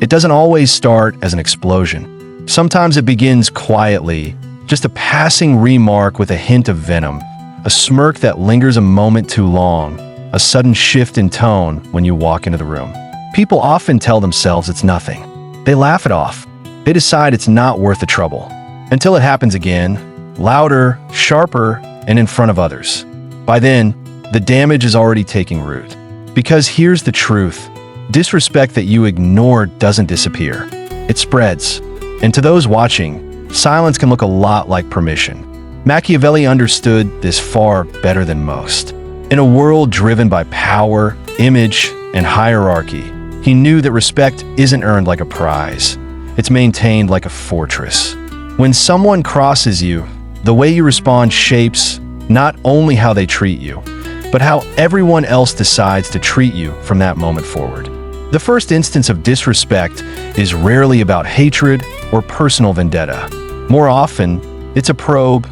It doesn't always start as an explosion. Sometimes it begins quietly, just a passing remark with a hint of venom, a smirk that lingers a moment too long, a sudden shift in tone when you walk into the room. People often tell themselves it's nothing. They laugh it off. They decide it's not worth the trouble. Until it happens again, louder, sharper, and in front of others. By then, the damage is already taking root. Because here's the truth. Disrespect that you ignore doesn't disappear. It spreads. And to those watching, silence can look a lot like permission. Machiavelli understood this far better than most. In a world driven by power, image, and hierarchy, he knew that respect isn't earned like a prize. It's maintained like a fortress. When someone crosses you, the way you respond shapes not only how they treat you, but how everyone else decides to treat you from that moment forward. The first instance of disrespect is rarely about hatred or personal vendetta. More often, it's a probe,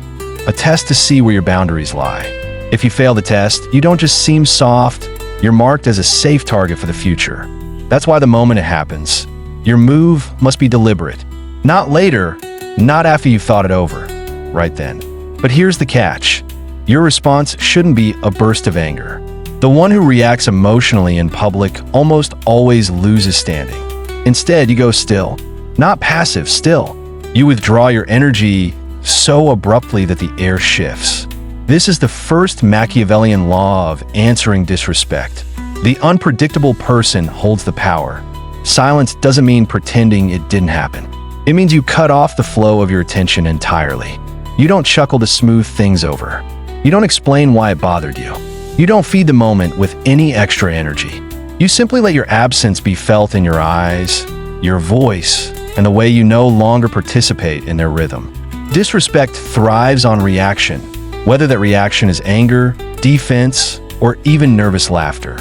a test to see where your boundaries lie. If you fail the test, you don't just seem soft, you're marked as a safe target for the future. That's why the moment it happens, your move must be deliberate. Not later, not after you've thought it over, right then. But here's the catch. Your response shouldn't be a burst of anger. The one who reacts emotionally in public almost always loses standing. Instead, you go still. Not passive, still. You withdraw your energy so abruptly that the air shifts. This is the first Machiavellian law of answering disrespect. The unpredictable person holds the power. Silence doesn't mean pretending it didn't happen. It means you cut off the flow of your attention entirely. You don't chuckle to smooth things over. You don't explain why it bothered you. You don't feed the moment with any extra energy. You simply let your absence be felt in your eyes, your voice, and the way you no longer participate in their rhythm. Disrespect thrives on reaction, whether that reaction is anger, defense, or even nervous laughter.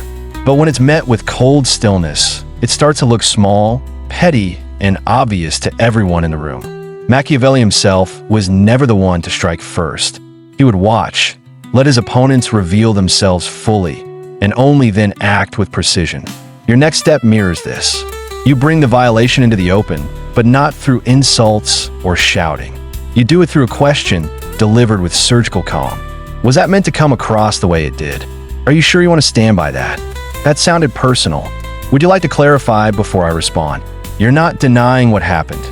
But when it's met with cold stillness, it starts to look small, petty, and obvious to everyone in the room. Machiavelli himself was never the one to strike first. He would watch, let his opponents reveal themselves fully, and only then act with precision. Your next step mirrors this. You bring the violation into the open, but not through insults or shouting. You do it through a question delivered with surgical calm. Was that meant to come across the way it did? Are you sure you want to stand by that? That sounded personal. Would you like to clarify before I respond? You're not denying what happened.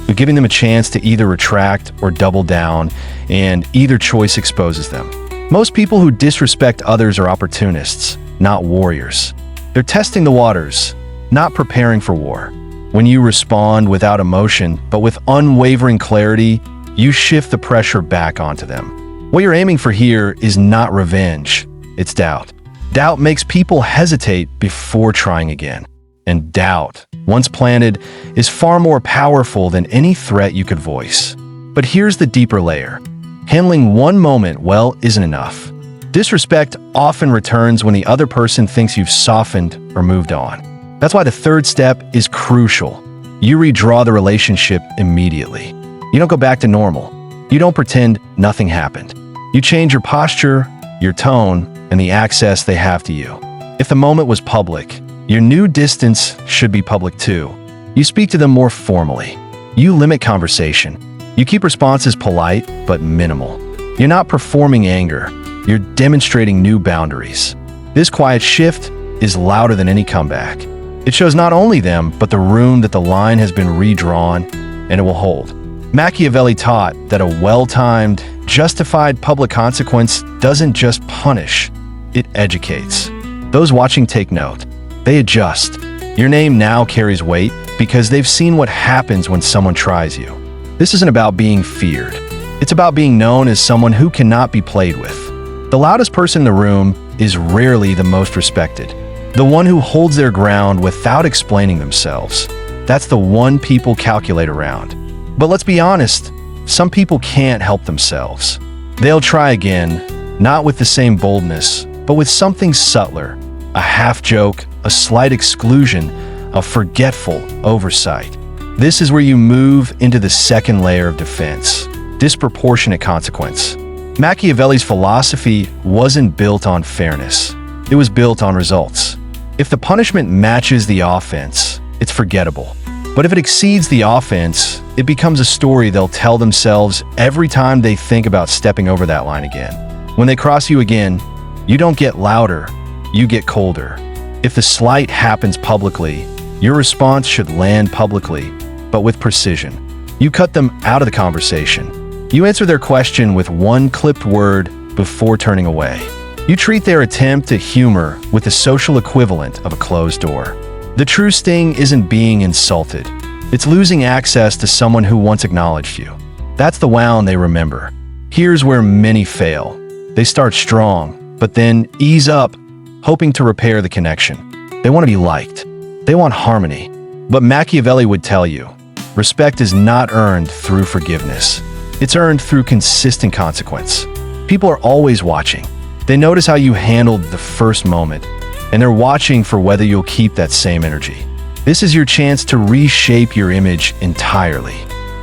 You're giving them a chance to either retract or double down, and either choice exposes them. Most people who disrespect others are opportunists, not warriors. They're testing the waters, not preparing for war. When you respond without emotion, but with unwavering clarity, you shift the pressure back onto them. What you're aiming for here is not revenge, it's doubt. Doubt makes people hesitate before trying again. And doubt, once planted, is far more powerful than any threat you could voice. But here's the deeper layer. Handling one moment well isn't enough. Disrespect often returns when the other person thinks you've softened or moved on. That's why the third step is crucial. You redraw the relationship immediately. You don't go back to normal. You don't pretend nothing happened. You change your posture, your tone, and the access they have to you. If the moment was public, your new distance should be public too. You speak to them more formally. You limit conversation. You keep responses polite but minimal. You're not performing anger. You're demonstrating new boundaries. This quiet shift is louder than any comeback. It shows not only them, but the room that the line has been redrawn, and it will hold. Machiavelli taught that a well-timed, justified public consequence doesn't just punish, it educates. Those watching take note. They adjust. Your name now carries weight because they've seen what happens when someone tries you. This isn't about being feared. It's about being known as someone who cannot be played with. The loudest person in the room is rarely the most respected. The one who holds their ground without explaining themselves. That's the one people calculate around. But let's be honest, some people can't help themselves. They'll try again, not with the same boldness, but with something subtler. A half joke, a slight exclusion, a forgetful oversight. This is where you move into the second layer of defense, disproportionate consequence. Machiavelli's philosophy wasn't built on fairness. It was built on results. If the punishment matches the offense, it's forgettable. But if it exceeds the offense, it becomes a story they'll tell themselves every time they think about stepping over that line again. When they cross you again, you don't get louder, you get colder. If the slight happens publicly, your response should land publicly, but with precision. You cut them out of the conversation. You answer their question with one clipped word before turning away. You treat their attempt at humor with the social equivalent of a closed door. The true sting isn't being insulted. It's losing access to someone who once acknowledged you. That's the wound they remember. Here's where many fail. They start strong, but then ease up, hoping to repair the connection. They want to be liked. They want harmony. But Machiavelli would tell you, respect is not earned through forgiveness. It's earned through consistent consequence. People are always watching. They notice how you handled the first moment, and they're watching for whether you'll keep that same energy. This is your chance to reshape your image entirely.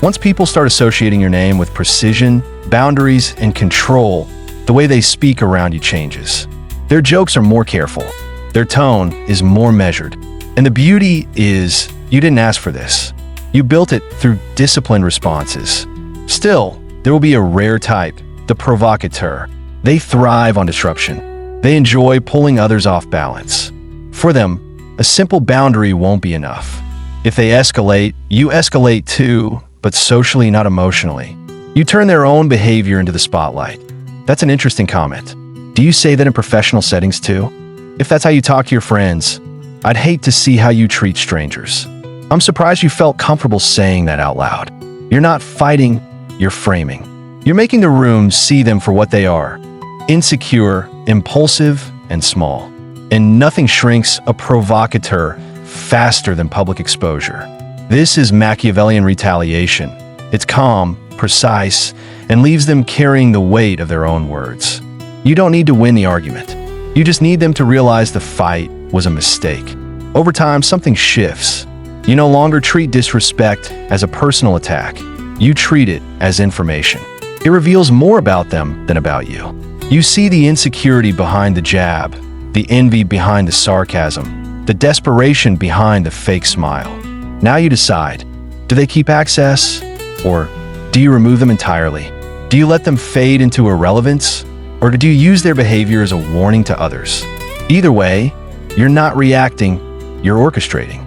Once people start associating your name with precision, boundaries, and control, the way they speak around you changes. Their jokes are more careful. Their tone is more measured. And the beauty is, you didn't ask for this. You built it through disciplined responses. Still, there will be a rare type, the provocateur. They thrive on disruption. They enjoy pulling others off balance. For them, a simple boundary won't be enough. If they escalate, you escalate too, but socially, not emotionally. You turn their own behavior into the spotlight. That's an interesting comment. Do you say that in professional settings too? If that's how you talk to your friends, I'd hate to see how you treat strangers. I'm surprised you felt comfortable saying that out loud. You're not fighting, you're framing. You're making the room see them for what they are. Insecure, impulsive, and small. And nothing shrinks a provocateur faster than public exposure. This is Machiavellian retaliation. It's calm, precise, and leaves them carrying the weight of their own words. You don't need to win the argument. You just need them to realize the fight was a mistake. Over time, something shifts. You no longer treat disrespect as a personal attack. You treat it as information. It reveals more about them than about you. You see the insecurity behind the jab, the envy behind the sarcasm, the desperation behind the fake smile. Now you decide, do they keep access, or do you remove them entirely? Do you let them fade into irrelevance, or do you use their behavior as a warning to others? Either way, you're not reacting, you're orchestrating.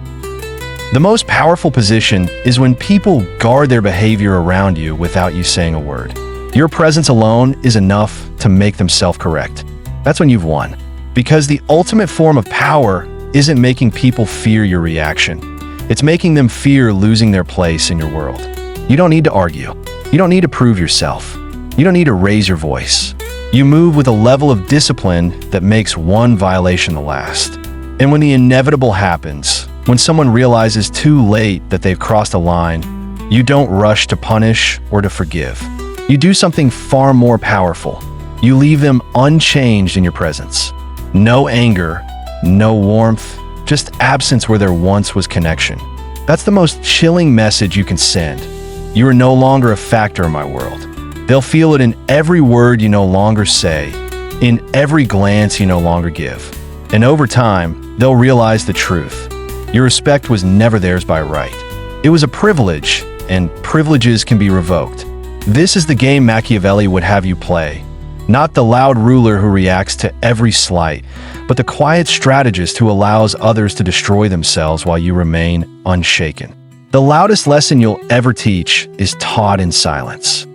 The most powerful position is when people guard their behavior around you without you saying a word. Your presence alone is enough to make them self-correct. That's when you've won. Because the ultimate form of power isn't making people fear your reaction. It's making them fear losing their place in your world. You don't need to argue. You don't need to prove yourself. You don't need to raise your voice. You move with a level of discipline that makes one violation the last. And when the inevitable happens, when someone realizes too late that they've crossed a line, you don't rush to punish or to forgive. You do something far more powerful. You leave them unchanged in your presence. No anger, no warmth, just absence where there once was connection. That's the most chilling message you can send. You are no longer a factor in my world. They'll feel it in every word you no longer say, in every glance you no longer give. And over time, they'll realize the truth. Your respect was never theirs by right. It was a privilege, and privileges can be revoked. This is the game Machiavelli would have you play. Not the loud ruler who reacts to every slight, but the quiet strategist who allows others to destroy themselves while you remain unshaken. The loudest lesson you'll ever teach is taught in silence.